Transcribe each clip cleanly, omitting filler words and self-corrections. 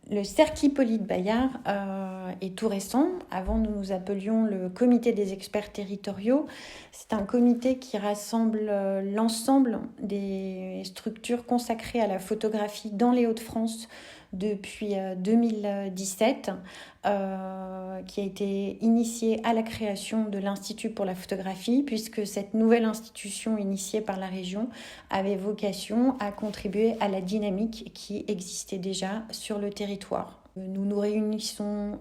Le cercle Hippolyte Bayard est tout récent. Avant, nous nous appelions le comité des experts territoriaux. C'est un comité qui rassemble l'ensemble des structures consacrées à la photographie dans les Hauts-de-France depuis 2017, qui a été initié à la création de l'Institut pour la photographie, puisque cette nouvelle institution initiée par la région avait vocation à contribuer à la dynamique qui existait déjà sur le territoire. Nous nous réunissons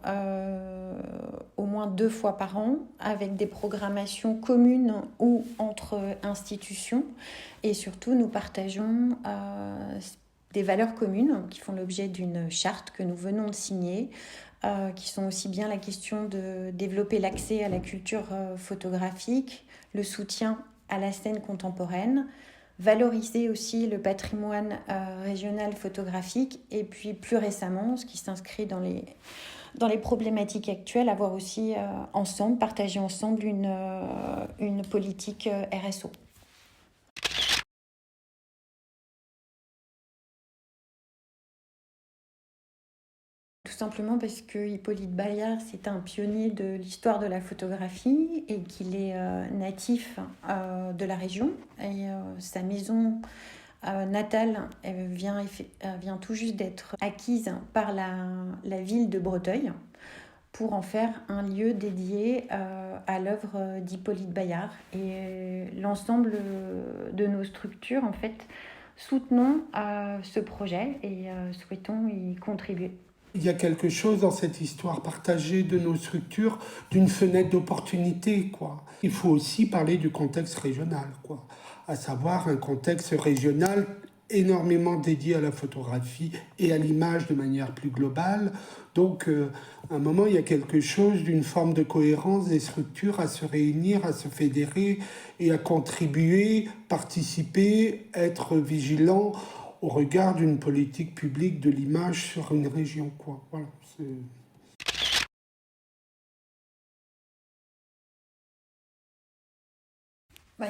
au moins 2 fois par an avec des programmations communes ou entre institutions, et surtout nous partageons des valeurs communes qui font l'objet d'une charte que nous venons de signer, qui sont aussi bien la question de développer l'accès à la culture photographique, le soutien à la scène contemporaine, valoriser aussi le patrimoine régional photographique, et puis plus récemment, ce qui s'inscrit dans les problématiques actuelles, avoir aussi ensemble, partager ensemble une politique RSO. Tout simplement parce que Hippolyte Bayard, c'est un pionnier de l'histoire de la photographie et qu'il est natif de la région. Et sa maison natale vient tout juste d'être acquise par la ville de Breteuil pour en faire un lieu dédié à l'œuvre d'Hippolyte Bayard. Et l'ensemble de nos structures, en fait, soutenons ce projet et souhaitons y contribuer. Il y a quelque chose dans cette histoire partagée de nos structures d'une fenêtre d'opportunité, quoi. Il faut aussi parler du contexte régional, quoi. À savoir un contexte régional énormément dédié à la photographie et à l'image de manière plus globale. Donc, à un moment, il y a quelque chose d'une forme de cohérence des structures à se réunir, à se fédérer et à contribuer, participer, être vigilant au regard d'une politique publique de l'image sur une région, quoi. Voilà,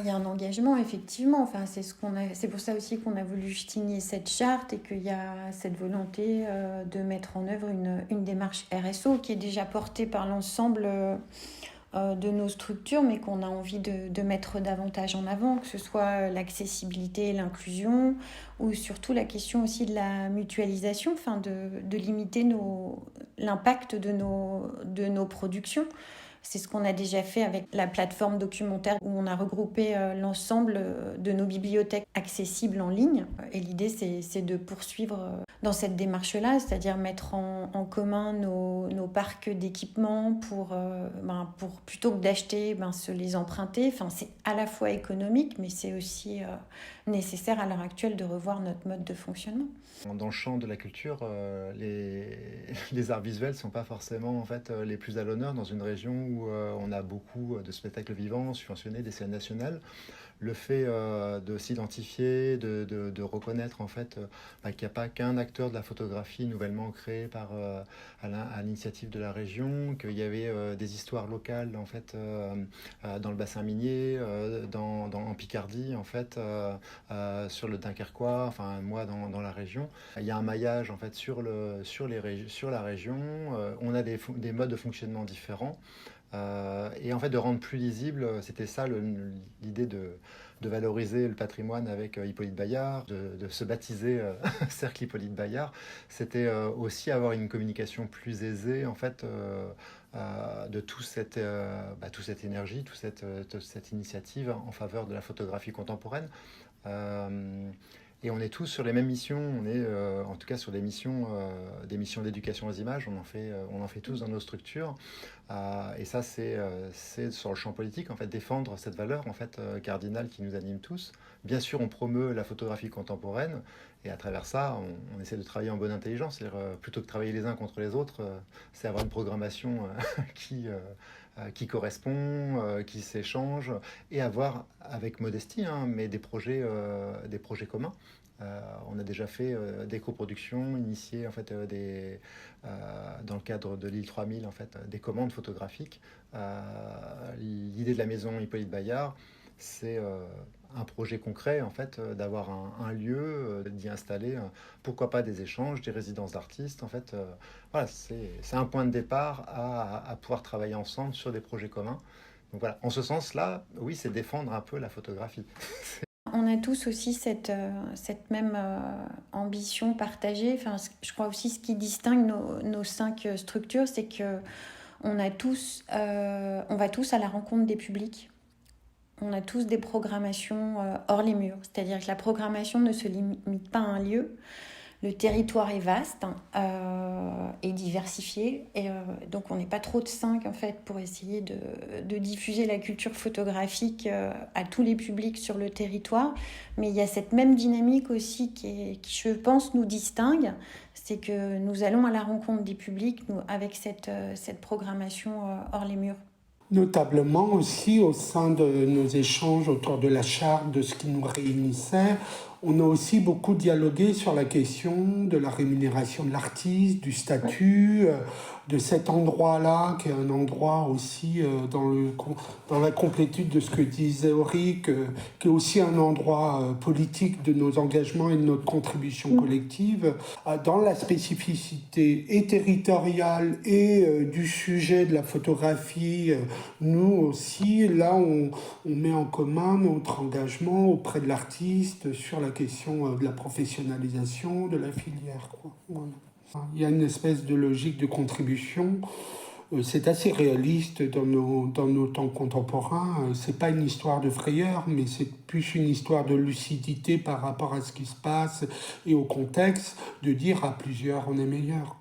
Il y a un engagement, effectivement. Enfin, c'est pour ça aussi qu'on a voulu signer cette charte et qu'il y a cette volonté de mettre en œuvre une démarche RSO qui est déjà portée par l'ensemble de nos structures, mais qu'on a envie de mettre davantage en avant, que ce soit l'accessibilité et l'inclusion, ou surtout la question aussi de la mutualisation, enfin de limiter l'impact de nos productions. C'est ce qu'on a déjà fait avec la plateforme documentaire où on a regroupé l'ensemble de nos bibliothèques accessibles en ligne. Et l'idée, c'est de poursuivre dans cette démarche-là, c'est-à-dire mettre en commun nos parcs d'équipements pour plutôt que d'acheter, se les emprunter. Enfin, c'est à la fois économique, mais c'est aussi nécessaire à l'heure actuelle de revoir notre mode de fonctionnement. Dans le champ de la culture, les arts visuels ne sont pas forcément en fait, les plus à l'honneur dans une région où on a beaucoup de spectacles vivants, subventionnés, des scènes nationales. Le fait de s'identifier, de reconnaître en fait qu'il n'y a pas qu'un acteur de la photographie nouvellement créé à l'initiative de la région, qu'il y avait des histoires locales en fait dans le bassin minier, en Picardie en fait, sur le Dunkerquois, enfin moi dans la région. Il y a un maillage en fait sur la région. On a des modes de fonctionnement différents. Et en fait, de rendre plus lisible, c'était ça l'idée de valoriser le patrimoine avec Hippolyte Bayard, de se baptiser Cercle Hippolyte Bayard. C'était aussi avoir une communication plus aisée, en fait, de toute cette énergie, toute cette initiative en faveur de la photographie contemporaine. Et on est tous sur les mêmes missions, on est en tout cas sur des missions d'éducation aux images, on en fait tous dans nos structures. Et ça, c'est sur le champ politique, en fait, défendre cette valeur en fait, cardinale qui nous anime tous. Bien sûr, on promeut la photographie contemporaine, et à travers ça, on essaie de travailler en bonne intelligence. C'est-à-dire, plutôt que de travailler les uns contre les autres, c'est avoir une programmation qui correspond, qui s'échange, et avoir, avec modestie, hein, mais des projets communs. On a déjà fait des coproductions, initié en fait, dans le cadre de l'île 3000 en fait, des commandes photographiques. L'idée de la maison Hippolyte Bayard, c'est un projet concret, en fait, d'avoir un lieu, d'y installer, pourquoi pas des échanges, des résidences d'artistes. En fait, voilà, c'est un point de départ à pouvoir travailler ensemble sur des projets communs. Donc voilà, en ce sens-là, oui, c'est défendre un peu la photographie. On a tous aussi cette même ambition partagée. Enfin, je crois aussi ce qui distingue nos 5 structures, c'est que on va tous à la rencontre des publics. On a tous des programmations hors les murs. C'est-à-dire que la programmation ne se limite pas à un lieu. Le territoire est vaste et diversifié. Et donc, on n'est pas trop de 5 en fait, pour essayer de diffuser la culture photographique à tous les publics sur le territoire. Mais il y a cette même dynamique aussi qui, je pense, nous distingue. C'est que nous allons à la rencontre des publics avec cette programmation hors les murs. Notablement aussi au sein de nos échanges autour de la charte, de ce qui nous réunissait, on a aussi beaucoup dialogué sur la question de la rémunération de l'artiste, du statut, de cet endroit-là, qui est un endroit aussi dans la complétude de ce que disait Auric, qui est aussi un endroit politique de nos engagements et de notre contribution collective, dans la spécificité et territoriale et du sujet de la photographie. Nous aussi, là, on met en commun notre engagement auprès de l'artiste sur la question de la professionnalisation de la filière, quoi. Voilà. Il y a une espèce de logique de contribution. C'est assez réaliste dans nos temps contemporains. C'est pas une histoire de frayeur, mais c'est plus une histoire de lucidité par rapport à ce qui se passe et au contexte, de dire à plusieurs on est meilleur.